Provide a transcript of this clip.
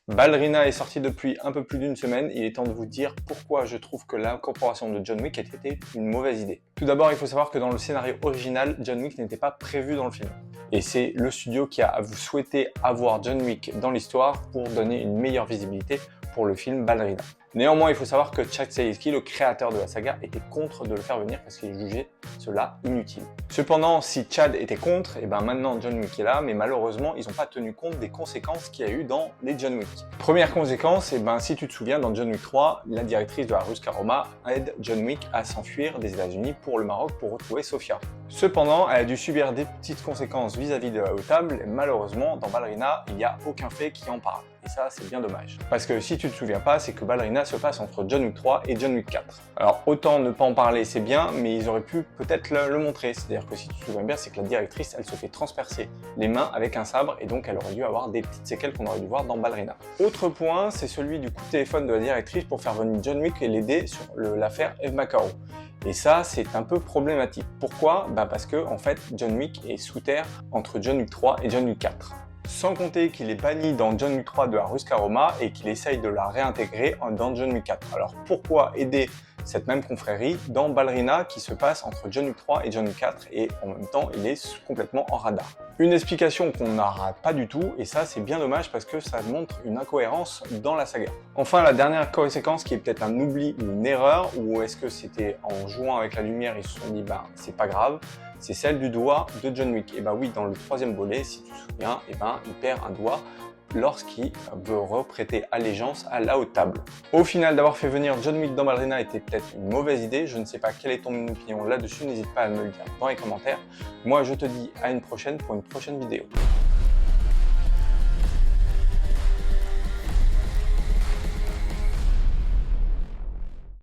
Ballerina est sorti depuis un peu plus d'une semaine, il est temps de vous dire pourquoi je trouve que l'incorporation de John Wick était une mauvaise idée. Tout d'abord, il faut savoir que dans le scénario original, John Wick n'était pas prévu dans le film. Et c'est le studio qui a souhaité avoir John Wick dans l'histoire pour donner une meilleure visibilité pour le film Ballerina. Néanmoins, il faut savoir que Chad Stahelski, le créateur de la saga, était contre de le faire venir parce qu'il jugeait cela inutile. Cependant, si Chad était contre, et maintenant John Wick est là, mais malheureusement, ils n'ont pas tenu compte des conséquences qu'il y a eu dans les John Wick. Première conséquence, si tu te souviens, dans John Wick 3, la directrice de la Ruska Roma aide John Wick à s'enfuir des États-Unis pour le Maroc pour retrouver Sofia. Cependant, elle a dû subir des petites conséquences vis-à-vis de la haute table, et malheureusement, dans Ballerina, il n'y a aucun fait qui en parle. Et ça, c'est bien dommage. Parce que si tu te souviens pas, c'est que Ballerina se passe entre John Wick 3 et John Wick 4. Alors, autant ne pas en parler, c'est bien, mais ils auraient pu peut-être le montrer. C'est-à-dire que si tu te souviens bien, c'est que la directrice, elle se fait transpercer les mains avec un sabre, et donc elle aurait dû avoir des petites séquelles qu'on aurait dû voir dans Ballerina. Autre point, c'est celui du coup de téléphone de la directrice pour faire venir John Wick et l'aider sur l'affaire Eve Macao. Et ça, c'est un peu problématique. Pourquoi? Parce que, en fait, John Wick est sous terre entre John Wick 3 et John Wick 4. Sans compter qu'il est banni dans John Wick 3 de la Ruska Roma et qu'il essaye de la réintégrer dans John Wick 4. Alors pourquoi aider cette même confrérie dans Ballerina qui se passe entre John Wick 3 et John Wick 4 et en même temps il est complètement en radar? Une explication qu'on n'aura pas du tout et ça c'est bien dommage parce que ça montre une incohérence dans la saga. Enfin la dernière conséquence qui est peut-être un oubli ou une erreur ou est-ce que c'était en jouant avec la lumière ils se sont dit c'est pas grave, c'est celle du doigt de John Wick. Et oui, dans le troisième volet, si tu te souviens, il perd un doigt lorsqu'il veut reprêter allégeance à la haute table. Au final, d'avoir fait venir John Wick dans Ballerina était peut-être une mauvaise idée. Je ne sais pas quelle est ton opinion là-dessus, n'hésite pas à me le dire dans les commentaires. Moi, je te dis à une prochaine pour une prochaine vidéo.